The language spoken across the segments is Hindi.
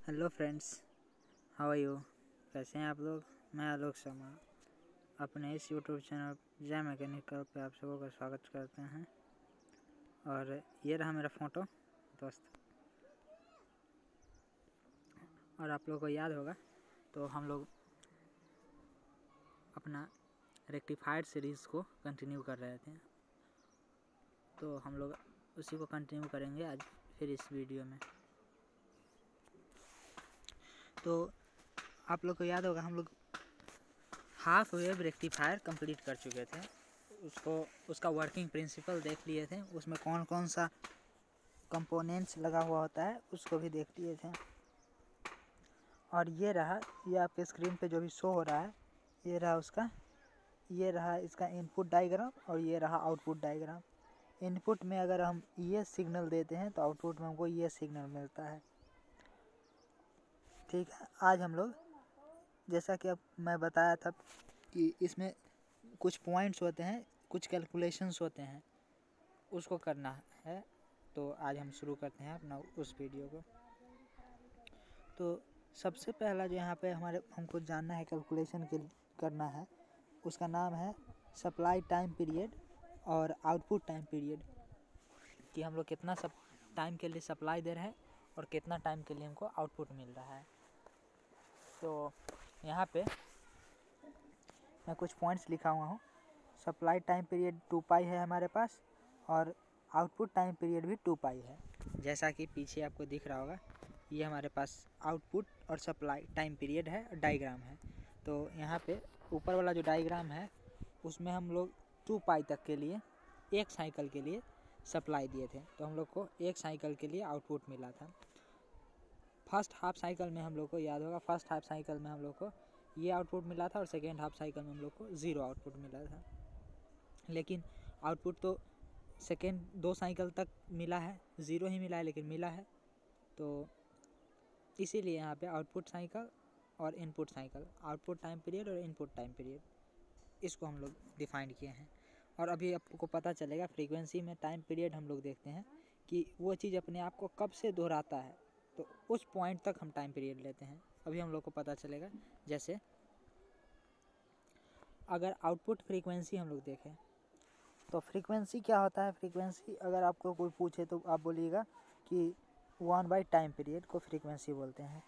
Hello friends, how are you. कैसे हैं आप लोग। मैं आलोक शर्मा अपने इस यूट्यूब चैनल जय मैकेनिकल पे आप सबों का स्वागत करते हैं। और ये रहा मेरा फ़ोटो दोस्त। और आप लोगों को याद होगा तो हम लोग अपना रेक्टिफाइड सीरीज़ को कंटिन्यू कर रहे थे, तो हम लोग उसी को कंटिन्यू करेंगे आज फिर इस वीडियो में। तो आप लोग को याद होगा हम लोग हाफ वेव रेक्टिफायर कंप्लीट कर चुके थे। उसका वर्किंग प्रिंसिपल देख लिए थे, उसमें कौन कौन सा कंपोनेंट्स लगा हुआ होता है उसको भी देख लिए थे। और ये रहा, ये आपके स्क्रीन पे जो भी शो हो रहा है, ये रहा इसका इनपुट डायग्राम और ये रहा आउटपुट डायग्राम। इनपुट में अगर हम ये सिग्नल देते हैं तो आउटपुट में हमको ये सिग्नल मिलता है। ठीक है, आज हम लोग जैसा कि अब मैं बताया था कि इसमें कुछ पॉइंट्स होते हैं, कुछ कैलकुलेशंस होते हैं, उसको करना है। तो आज हम शुरू करते हैं अपना उस वीडियो को। तो सबसे पहला जो यहाँ पे हमको जानना है, कैलकुलेशन के करना है, उसका नाम है सप्लाई टाइम पीरियड और आउटपुट टाइम पीरियड, कि हम लोग कितना सब टाइम के लिए सप्लाई दे रहे हैं और कितना टाइम के लिए हमको आउटपुट मिल रहा है। तो यहाँ पे मैं कुछ पॉइंट्स लिखा हुआ हूँ। सप्लाई टाइम पीरियड 2 पाई है हमारे पास और आउटपुट टाइम पीरियड भी 2 पाई है। जैसा कि पीछे आपको दिख रहा होगा, ये हमारे पास आउटपुट और सप्लाई टाइम पीरियड है, डायग्राम है। तो यहाँ पे ऊपर वाला जो डायग्राम है उसमें हम लोग 2 पाई तक के लिए एक साइकिल के लिए सप्लाई दिए थे, तो हम लोग को एक साइकिल के लिए आउटपुट मिला था। फर्स्ट हाफ साइकिल में हम लोग को याद होगा, फर्स्ट हाफ साइकिल में हम लोग को ये आउटपुट मिला था और सेकेंड हाफ साइकिल में हम लोग को 0 आउटपुट मिला था। लेकिन आउटपुट तो सेकेंड 2 साइकिल तक मिला है, 0 ही मिला है लेकिन मिला है। तो इसीलिए यहाँ पे आउटपुट साइकिल और input cycle, output time period और इनपुट टाइम पीरियड, इसको हम लोग डिफाइन किए हैं। और अभी आपको पता चलेगा फ्रीक्वेंसी में टाइम पीरियड हम लोग देखते हैं कि वो चीज़ अपने आप को कब से दोहराता है, तो उस पॉइंट तक हम टाइम पीरियड लेते हैं। अभी हम लोग को पता चलेगा। जैसे अगर आउटपुट फ्रीक्वेंसी हम लोग देखें तो फ्रीक्वेंसी क्या होता है। फ्रीक्वेंसी अगर आपको कोई पूछे तो आप बोलिएगा कि 1/टाइम पीरियड को फ्रीक्वेंसी बोलते हैं,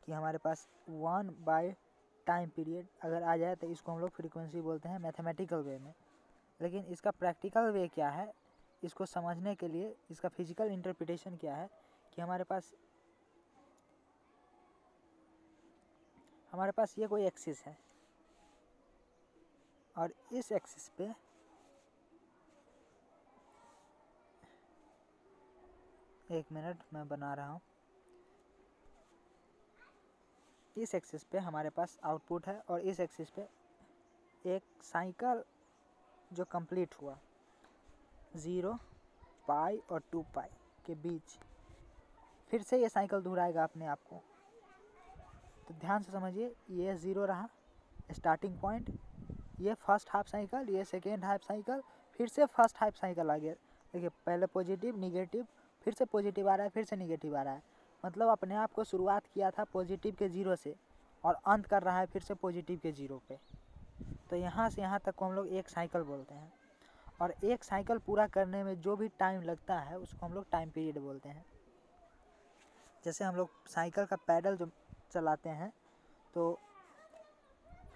कि हमारे पास 1/टाइम पीरियड अगर आ जाए तो इसको हम लोग फ्रीक्वेंसी बोलते हैं मैथमेटिकल वे में। लेकिन इसका प्रैक्टिकल वे क्या है, इसको समझने के लिए इसका फिजिकल इंटरप्रिटेशन क्या है, कि हमारे पास ये कोई एक्सिस है और इस एक्सिस पे एक मिनट मैं बना रहा हूँ। इस एक्सिस पे हमारे पास आउटपुट है और इस एक्सिस पे एक साइकिल जो कंप्लीट हुआ 0 पाई और 2 पाई के बीच, फिर से ये साइकिल दोहराएगा अपने आप को। तो ध्यान से समझिए, ये 0 रहा स्टार्टिंग पॉइंट, ये फर्स्ट हाफ साइकिल, ये सेकेंड हाफ साइकिल, फिर से फर्स्ट हाफ साइकिल आ गया। देखिए पहले पॉजिटिव निगेटिव, फिर से पॉजिटिव आ रहा है, फिर से निगेटिव आ रहा है। मतलब अपने आप को शुरुआत किया था पॉजिटिव के 0 से और अंत कर रहा है फिर से पॉजिटिव के 0 पे। तो यहाँ से यहाँ तक को हम लोग एक साइकिल बोलते हैं। और एक साइकिल पूरा करने में जो भी टाइम लगता है उसको हम लोग टाइम पीरियड बोलते हैं। जैसे हम लोग साइकिल का पैडल जो चलाते हैं, तो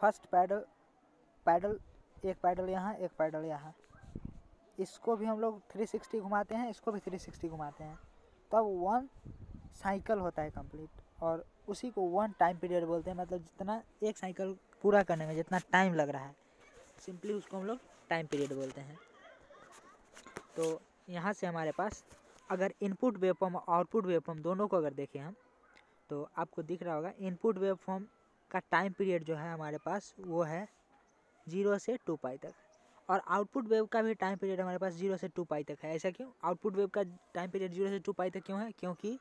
फर्स्ट पैडल एक पैडल यहाँ, एक पैडल यहाँ, इसको भी हम लोग 360 घुमाते हैं, इसको भी 360 घुमाते हैं, तब 1 साइकिल होता है कंप्लीट। और उसी को 1 टाइम पीरियड बोलते हैं। मतलब जितना एक साइकिल पूरा करने में जितना टाइम लग रहा है, सिंपली उसको हम लोग टाइम पीरियड बोलते हैं। तो यहाँ से हमारे पास अगर इनपुट वेवफॉर्म और आउटपुट वेवफॉर्म दोनों को अगर देखें हम, तो आपको दिख रहा होगा इनपुट वेवफॉर्म का टाइम पीरियड जो है हमारे पास वो है 0 से 2 पाई तक, और आउटपुट वेव का भी टाइम पीरियड हमारे पास 0 से 2 पाई तक है। ऐसा क्यों? आउटपुट वेव का टाइम पीरियड 0 से 2 पाई तक क्यों है? क्योंकि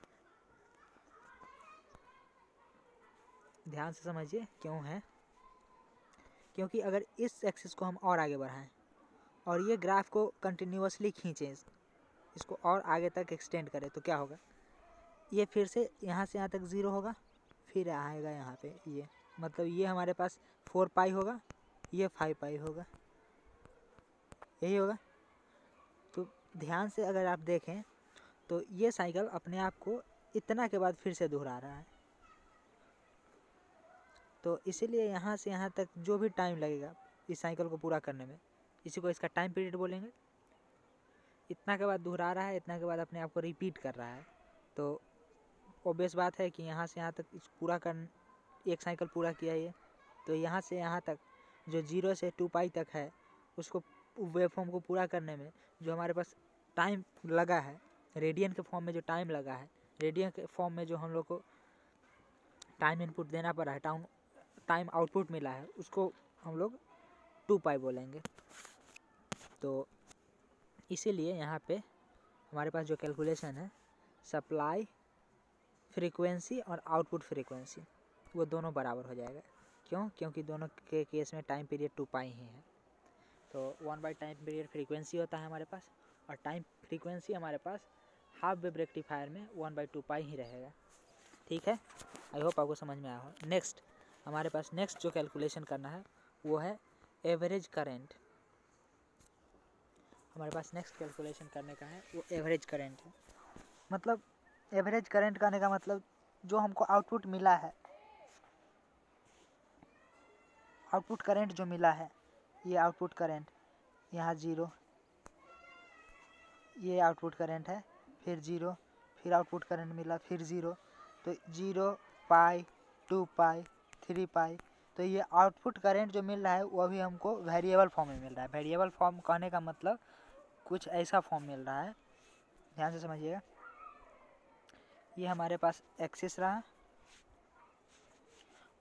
ध्यान से समझिए क्यों है। क्योंकि अगर इस एक्सिस को हम और आगे बढ़ाएं और ये ग्राफ को कंटिन्यूअसली खींचें, इसको और आगे तक एक्सटेंड करें, तो क्या होगा? ये फिर से यहाँ से यहाँ तक 0 होगा, फिर आएगा यहाँ पे ये, मतलब ये हमारे पास 4 पाई होगा, ये 5 पाई होगा, यही होगा। तो ध्यान से अगर आप देखें तो ये साइकिल अपने आप को इतना के बाद फिर से दोहरा रहा है। तो इसीलिए यहाँ से यहाँ तक जो भी टाइम लगेगा इस साइकिल को पूरा करने में, इसी को इसका टाइम पीरियड बोलेंगे। इतना के बाद दोहरा रहा है, इतना के बाद अपने आप को रिपीट कर रहा है। तो ऑब्वियस बात है कि यहाँ से यहाँ तक इस पूरा कर, एक साइकिल पूरा किया ये, तो यहाँ से यहाँ तक जो 0 से 2 पाई तक है उसको वेव फॉर्म को पूरा करने में जो हमारे पास टाइम लगा है, रेडियन के फॉर्म में जो टाइम लगा है, रेडियन के फॉर्म में जो हम लोग को टाइम इनपुट देना पड़ा है, टाइम आउटपुट मिला है, उसको हम लोग 2 पाई बोलेंगे। तो इसीलिए यहाँ पे हमारे पास जो कैलकुलेशन है, सप्लाई फ्रीक्वेंसी और आउटपुट फ्रीक्वेंसी वो दोनों बराबर हो जाएगा। क्यों? क्योंकि दोनों के केस में टाइम पीरियड 2 पाई ही है। तो 1 बाई टाइम पीरियड फ्रीक्वेंसी होता है हमारे पास, और टाइम फ्रीक्वेंसी हमारे पास हाफ वेव रेक्टिफायर में 1 बाई 2 पाई ही रहेगा। ठीक है, आई होप आपको समझ में आया हो। नेक्स्ट हमारे पास नेक्स्ट जो कैलकुलेशन करना है वो है एवरेज करेंट। हमारे पास नेक्स्ट कैलकुलेशन करने का है वो एवरेज करेंट है। मतलब एवरेज करंट करने का मतलब जो हमको आउटपुट मिला है, आउटपुट करंट जो मिला है, ये आउटपुट करंट यहाँ 0, ये आउटपुट करंट है, फिर 0, फिर आउटपुट करंट मिला, फिर 0, तो 0 पाई 2 पाई 3 पाई। तो ये आउटपुट करंट जो मिल रहा है वो अभी हमको वेरिएबल फॉर्म में मिल रहा है। वेरिएबल फॉर्म कहने का मतलब कुछ ऐसा फॉर्म मिल रहा है, ध्यान से समझिएगा। ये हमारे पास एक्सिस रहा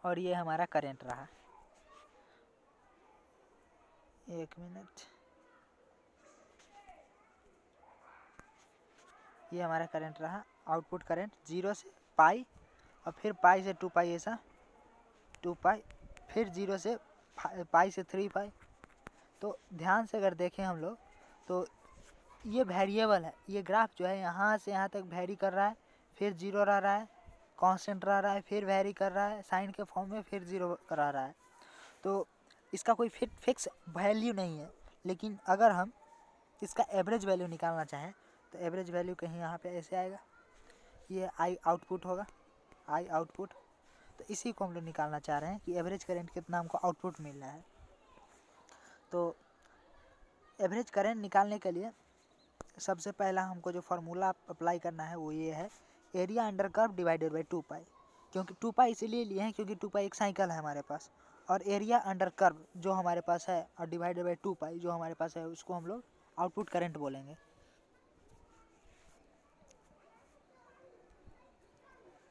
और ये हमारा करंट रहा। एक मिनट, ये हमारा करंट रहा, आउटपुट करंट 0 से पाई और फिर पाई से 2 पाई, ऐसा 2 पाई, फिर 0 से पाई से 3 पाई। तो ध्यान से अगर देखें हम लोग तो ये वेरिएबल है, ये ग्राफ जो है यहाँ से यहाँ तक वेरी कर रहा है, फिर 0 रह रहा है, कांस्टेंट रह रहा है, फिर वेरी कर रहा है साइन के फॉर्म में, फिर 0 रह रहा है। तो इसका कोई फिक्स वैल्यू नहीं है। लेकिन अगर हम इसका एवरेज वैल्यू निकालना चाहें तो एवरेज वैल्यू कहीं यहाँ पे ऐसे आएगा, ये आई आउटपुट होगा, आई आउटपुट। तो इसी को हम लोग निकालना चाह रहे हैं कि एवरेज करंट कितना हमको आउटपुट मिल रहा है। तो एवरेज करंट निकालने के लिए सबसे पहला हमको जो फार्मूला अप्लाई करना है वो ये है, area under curve divided by 2 पाई। क्योंकि 2 पाई इसीलिए लिए हैं क्योंकि 2 पाई एक साइकिल है हमारे पास, और एरिया अंडर कर्व जो हमारे पास है और डिवाइडेड बाई 2 पाई जो हमारे पास है उसको हम लोग आउटपुट करंट बोलेंगे।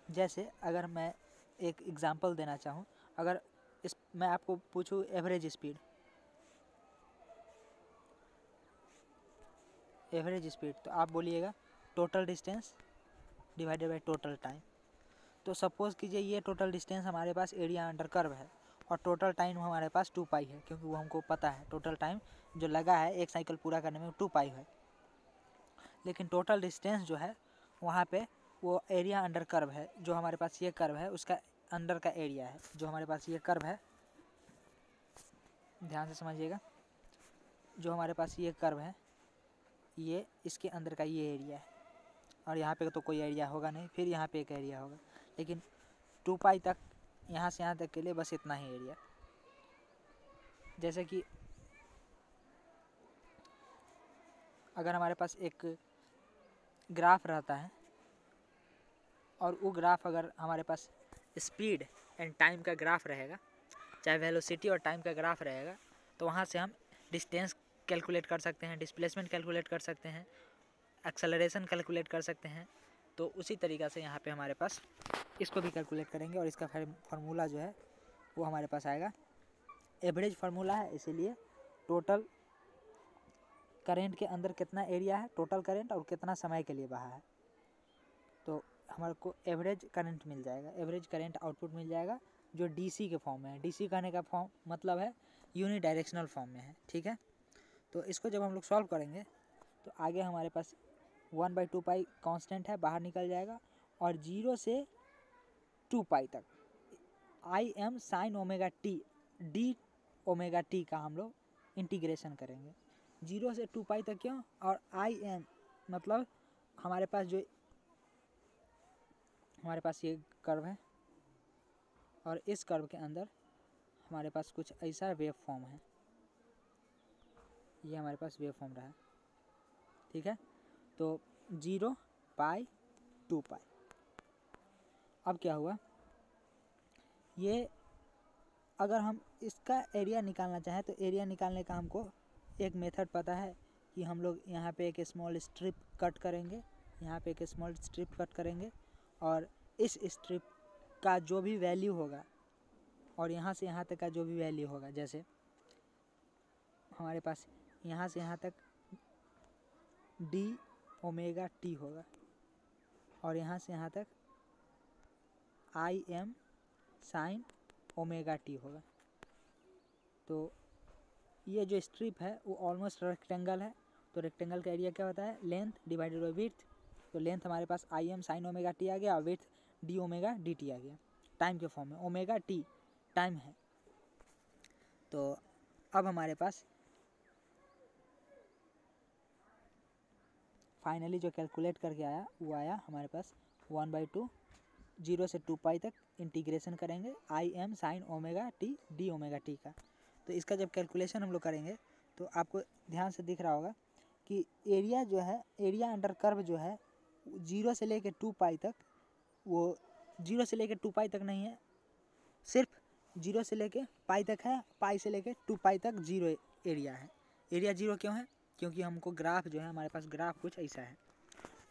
जैसे अगर मैं एक एग्जांपल देना चाहूँ, अगर मैं आपको पूछूँ एवरेज स्पीड, तो आप बोलिएगा total distance divided by total time. तो सपोज़ कीजिए ये टोटल डिस्टेंस हमारे पास एरिया अंडर कर्व है और टोटल टाइम हमारे पास 2 पाई है, क्योंकि वो हमको पता है टोटल टाइम जो लगा है एक साइकिल पूरा करने में 2 पाई है। लेकिन टोटल डिस्टेंस जो है वहाँ पे वो एरिया अंडर कर्व है, जो हमारे पास ये कर्व है उसका अंडर का एरिया है। जो हमारे पास ये कर्व है, ध्यान से समझिएगा, जो हमारे पास ये कर्व है ये इसके अंदर का ये एरिया है, और यहाँ पे तो कोई एरिया होगा नहीं, फिर यहाँ पे एक एरिया होगा। लेकिन 2 पाई तक यहाँ से यहाँ तक के लिए बस इतना ही एरिया। जैसे कि अगर हमारे पास एक ग्राफ रहता है और वो ग्राफ अगर हमारे पास स्पीड एंड टाइम का ग्राफ रहेगा, चाहे वेलोसिटी और टाइम का ग्राफ रहेगा, तो वहाँ से हम डिस्टेंस कैलकुलेट कर सकते हैं, डिस्प्लेसमेंट कैलकुलेट कर सकते हैं, एक्सेलरेशन कैलकुलेट कर सकते हैं। तो उसी तरीक़ा से यहाँ पे हमारे पास इसको भी कैलकुलेट करेंगे और इसका फार्मूला जो है वो हमारे पास आएगा। एवरेज फार्मूला है, इसीलिए टोटल करंट के अंदर कितना एरिया है, टोटल करंट, और कितना समय के लिए बहा है, तो हमारे को एवरेज करंट मिल जाएगा। एवरेज करंट आउटपुट मिल जाएगा जो डीसी के फॉर्म में है। डीसी कहने का फॉर्म मतलब है यूनि डायरेक्शनल फॉर्म में है। ठीक है, तो इसको जब हम लोग सॉल्व करेंगे तो आगे हमारे पास 1/2 पाई कांस्टेंट है, बाहर निकल जाएगा, और 0 से 2 पाई तक आई M sine omega T D omega T का हम लोग इंटीग्रेशन करेंगे। 0 से 2 पाई तक क्यों? और आई एम मतलब हमारे पास ये कर्व है और इस कर्व के अंदर हमारे पास कुछ ऐसा वेव फॉर्म है, ये हमारे पास वेव फॉर्म रहा है, ठीक है। तो 0 पाई 2 पाई। अब क्या हुआ, ये अगर हम इसका एरिया निकालना चाहें तो एरिया निकालने का हमको एक मेथड पता है कि हम लोग यहाँ पे एक स्मॉल स्ट्रिप कट करेंगे, यहाँ पे एक स्मॉल स्ट्रिप कट करेंगे और इस स्ट्रिप का जो भी वैल्यू होगा और यहाँ से यहाँ तक का जो भी वैल्यू होगा, जैसे हमारे पास यहाँ से यहाँ तक डी ओमेगा टी होगा और यहाँ से यहाँ तक आई एम साइन ओमेगा टी होगा। तो ये जो स्ट्रिप है वो ऑलमोस्ट रेक्टेंगल है, तो रेक्टेंगल का एरिया क्या होता है? Length divided by width. तो लेंथ हमारे पास I M sine omega T आ गया और width D omega D T आ गया, टाइम के फॉर्म में। ओमेगा टी टाइम है। तो अब हमारे पास फाइनली जो कैलकुलेट करके आया वो आया हमारे पास 1/2 0 से 2 पाई तक इंटीग्रेशन करेंगे आई M sine omega T D omega T का। तो इसका जब कैलकुलेशन हम लोग करेंगे तो आपको ध्यान से दिख रहा होगा कि एरिया जो है, एरिया अंडर कर्व जो है 0 से लेके 2 पाई तक, वो 0 से लेके 2 पाई तक नहीं है, सिर्फ 0 से लेके पाई तक है, पाई से लेके 2 पाई तक 0 एरिया है। एरिया 0 क्यों है? क्योंकि हमको ग्राफ जो है, हमारे पास ग्राफ कुछ ऐसा है,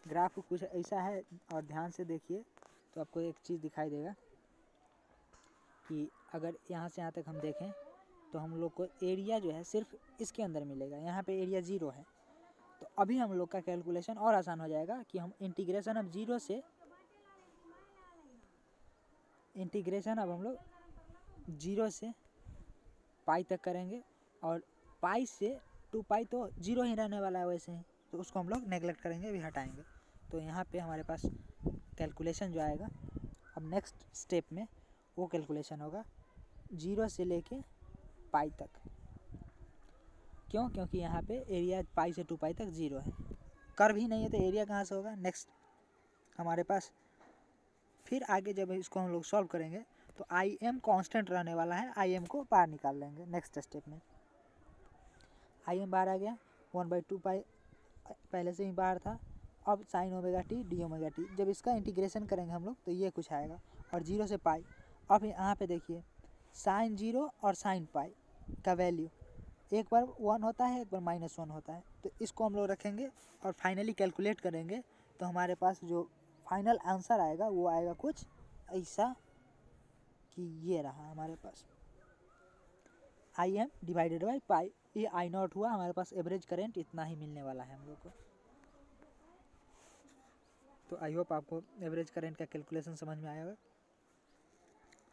ग्राफ कुछ ऐसा है। और ध्यान से देखिए तो आपको एक चीज़ दिखाई देगा कि अगर यहाँ से यहाँ तक हम देखें तो हम लोग को एरिया जो है सिर्फ इसके अंदर मिलेगा, यहाँ पे एरिया 0 है। तो अभी हम लोग का कैलकुलेशन और आसान हो जाएगा कि हम इंटीग्रेशन अब 0 से अब हम लोग 0 से पाई तक करेंगे और पाई से 2 पाई तो 0 ही रहने वाला है वैसे ही, तो उसको हम लोग नेगलेक्ट करेंगे, भी हटाएंगे। तो यहाँ पे हमारे पास कैलकुलेशन जो आएगा अब नेक्स्ट स्टेप में वो कैलकुलेशन होगा 0 से लेके पाई तक। क्यों? क्योंकि यहाँ पे एरिया पाई से 2 पाई तक 0 है, कर्व ही नहीं है तो एरिया कहाँ से होगा? नेक्स्ट हमारे पास फिर आगे जब इसको हम लोग सॉल्व करेंगे तो आई एम कॉन्स्टेंट रहने वाला है, आई एम को बाहर निकाल लेंगे नेक्स्ट स्टेप में। आई एम बाहर आ गया, 1/2 पाई पहले से ही बाहर था। अब sign omega T D omega T, जब इसका इंटीग्रेशन करेंगे हम लोग तो ये कुछ आएगा और 0 से पाई। अब यहाँ पे देखिए साइन 0 और साइन पाई का वैल्यू एक बार 1 होता है, एक बार -1 होता है। तो इसको हम लोग रखेंगे और फाइनली कैलकुलेट करेंगे तो हमारे पास जो फाइनल आंसर आएगा वो आएगा कुछ ऐसा कि ये रहा हमारे पास I M divided by pi, ये आई नॉट हुआ। हमारे पास एवरेज करेंट इतना ही मिलने वाला है हम लोग को। तो आई होप आपको एवरेज करंट का कैलकुलेशन समझ में आया होगा।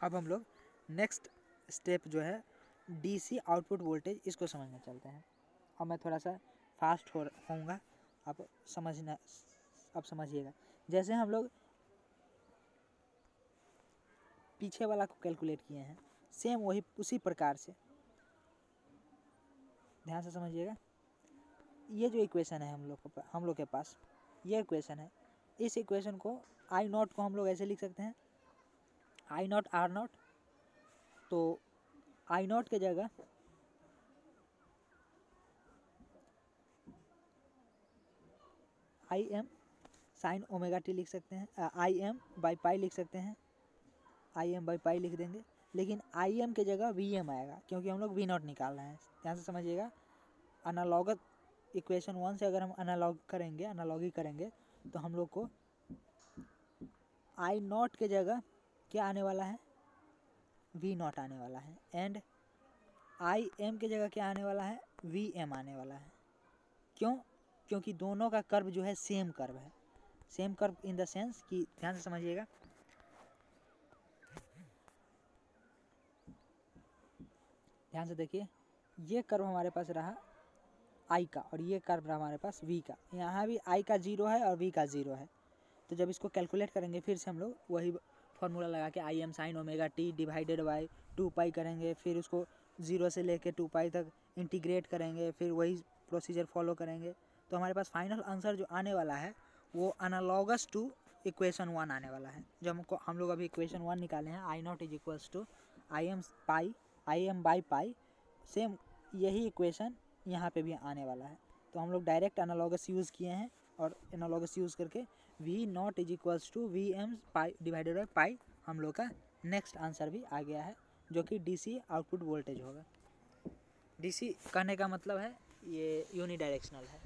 अब हम लोग नेक्स्ट स्टेप जो है डीसी आउटपुट वोल्टेज, इसको समझने चलते हैं। और मैं थोड़ा सा फास्ट होऊंगा, आप समझिएगा। जैसे हम लोग पीछे वाला को कैलकुलेट किए हैं, सेम वही उसी प्रकार से ध्यान से समझिएगा। ये जो इक्वेशन है हम लोग के पास, ये इक्वेशन है। इस इक्वेशन को आई नॉट को हम लोग ऐसे लिख सकते हैं, आई नॉट आर नॉट। तो आई नॉट के जगह आई एम साइन ओमेगा टी लिख सकते हैं, आई एम बाई पाई लिख सकते हैं, आई एम बाई पाई लिख देंगे। लेकिन आई एम के जगह वी एम आएगा क्योंकि हम लोग वी नॉट निकाल रहे हैं। ध्यान से समझिएगा। एनालॉगस इक्वेशन 1 से अगर हम एनालॉगी करेंगे तो हम लोग को आई नॉट के जगह क्या आने वाला है? वी नॉट आने वाला है। एंड आई एम के जगह क्या आने वाला है? वी एम आने वाला है। क्यों? क्योंकि दोनों का कर्व जो है सेम कर्व है। Same curve in the sense कि ध्यान से समझिएगा, ध्यान से देखिए, ये कर्व हमारे पास रहा आई का और ये कर्व रहा हमारे पास वी का। यहाँ भी आई का 0 है और वी का 0 है। तो जब इसको कैलकुलेट करेंगे फिर से हम लोग वही फार्मूला लगा के आई M sine omega T divided by 2 पाई करेंगे, फिर उसको 0 से लेके 2 पाई तक इंटीग्रेट करेंगे, फिर वही प्रोसीजर फॉलो करेंगे। तो हमारे पास फाइनल आंसर जो आने वाला है वो एनालॉगस टू इक्वेशन 1 आने वाला है। जो हम लोग अभी इक्वेशन 1 निकाले हैं, I naught is equals to I M by pi, same यही इक्वेशन यहाँ पे भी आने वाला है। तो हम लोग डायरेक्ट एनालॉगस यूज़ किए हैं और एनालॉगस यूज़ करके V naught is equals to V M pi divided by pi हम लोग का नेक्स्ट आंसर भी आ गया है, जो कि डीसी आउटपुट वोल्टेज होगा। डीसी कहने का मतलब है ये यूनिडायरेक्शनल है।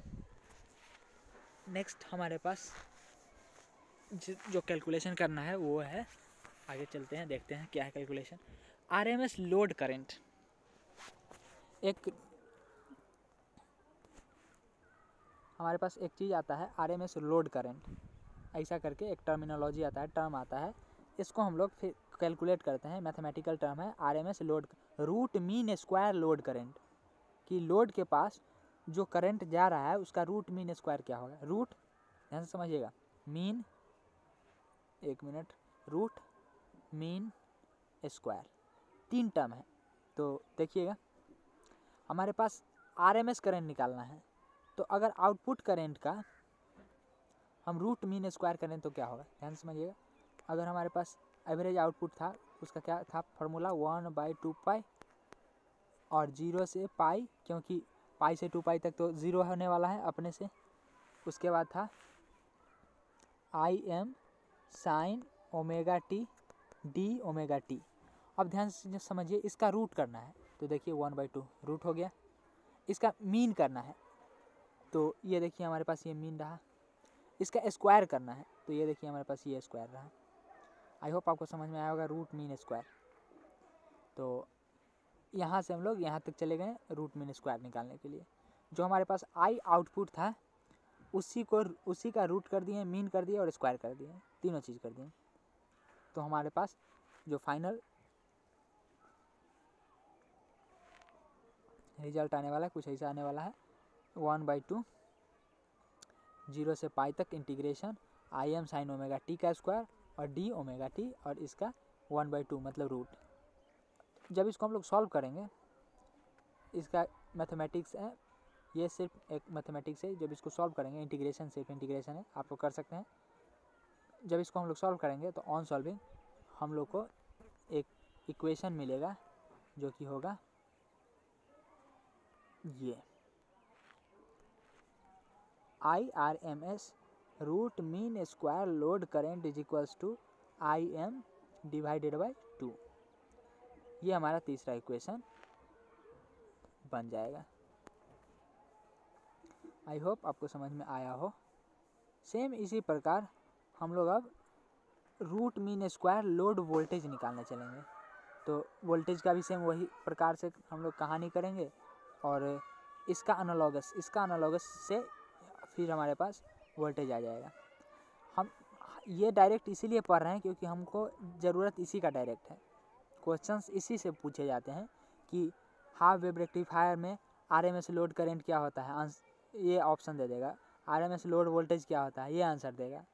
नेक्स्ट हमारे पास जो कैलकुलेशन करना है वो है, आगे चलते हैं देखते हैं क्या है कैलकुलेशन। आरएमएस लोड करंट, एक हमारे पास एक चीज़ आता है आरएमएस लोड करंट, ऐसा करके एक टर्मिनोलॉजी आता है, टर्म आता है। इसको हम लोग फिर कैलकुलेट करते हैं, मैथमेटिकल टर्म है RMS load, root mean square load current, कि लोड के पास जो करंट जा रहा है उसका रूट मीन स्क्वायर क्या होगा। रूट ध्यान से समझिएगा, मीन, एक minute, root mean square, 3 term है। तो देखिएगा हमारे पास आरएमएस करंट निकालना है, तो अगर आउटपुट करंट का हम रूट मीन स्क्वायर करें तो क्या होगा, ध्यान से समझिएगा। अगर हमारे पास एवरेज आउटपुट था, उसका क्या था फार्मूला, 1/2 पाई और 0 से पाई, क्योंकि पाई से 2 पाई तक तो 0 होने वाला है अपने से। उसके बाद था आई M sine omega T D omega T. अब ध्यान से समझिए, इसका रूट करना है तो देखिए 1/2 रूट हो गया। इसका मीन करना है तो ये देखिए हमारे पास ये मीन रहा। इसका स्क्वायर करना है तो ये देखिए हमारे पास ये स्क्वायर रहा। आई होप आपको समझ में आया होगा, रूट मीन स्क्वायर। तो यहाँ से हम लोग यहाँ तक चले गए रूट मीन स्क्वायर निकालने के लिए। जो हमारे पास आई आउटपुट था उसी का रूट कर दिए, मीन कर दिए और स्क्वायर कर दिए, तीनों चीज़ कर दिए। तो हमारे पास जो फाइनल रिजल्ट आने वाला है कुछ ऐसा आने वाला है, 1/2 0 से पाई तक इंटीग्रेशन आई एम साइन ओमेगा टी का स्क्वायर और डी ओमेगा टी और इसका 1/2 मतलब रूट। जब इसको हम लोग सॉल्व करेंगे, इसका मैथमेटिक्स है, ये सिर्फ एक मैथमेटिक्स है। जब इसको सॉल्व करेंगे, इंटीग्रेशन सिर्फ इंटीग्रेशन है, आप लोग कर सकते हैं। जब इसको हम लोग सॉल्व करेंगे तो ऑन सॉल्विंग हम लोग को एक इक्वेशन मिलेगा जो कि होगा ये I R M S root mean square load current is equals to I M divided by 2। ये हमारा तीसरा इक्वेशन बन जाएगा। आई होप आपको समझ में आया हो। सेम इसी प्रकार हम लोग अब root mean square load voltage निकालने चलेंगे। तो वोल्टेज का भी सेम वही प्रकार से हम लोग कहानी करेंगे और इसका एनालॉगस से फिर हमारे पास वोल्टेज आ जाएगा। हम ये डायरेक्ट इसीलिए पढ़ रहे हैं क्योंकि हमको ज़रूरत इसी का डायरेक्ट है। क्वेश्चंस इसी से पूछे जाते हैं कि हाफ वेव रेक्टिफायर में आरएमएस लोड करंट क्या होता है, ये ऑप्शन दे देगा। आरएमएस लोड वोल्टेज क्या होता है, ये आंसर देगा।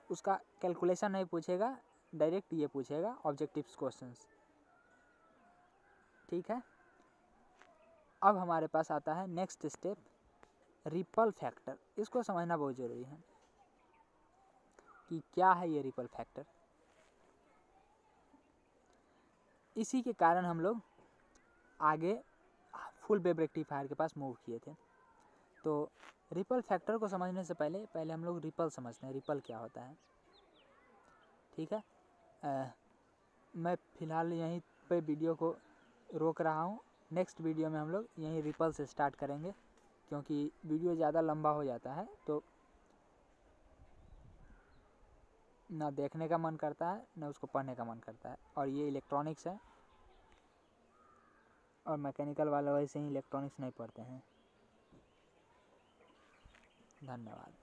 उसका कैलकुलेशन नहीं पूछेगा, डायरेक्ट ये पूछेगा ऑब्जेक्टिव क्वेश्चंस। ठीक है, अब हमारे पास आता है नेक्स्ट स्टेप, रिपल फैक्टर। इसको समझना बहुत ज़रूरी है कि क्या है ये रिपल फैक्टर। इसी के कारण हम लोग आगे फुल वेव रेक्टिफायर के पास मूव किए थे। तो रिपल फैक्टर को समझने से पहले हम लोग रिपल समझते हैं, रिपल क्या होता है। ठीक है, मैं फ़िलहाल यहीं पे वीडियो को रोक रहा हूँ। नेक्स्ट वीडियो में हम लोग यहीं रिपल से स्टार्ट करेंगे, क्योंकि वीडियो ज़्यादा लंबा हो जाता है तो ना देखने का मन करता है ना उसको पढ़ने का मन करता है। और ये इलेक्ट्रॉनिक्स है और मैकेनिकल वाले वैसे ही इलेक्ट्रॉनिक्स नहीं पढ़ते हैं। धन्यवाद।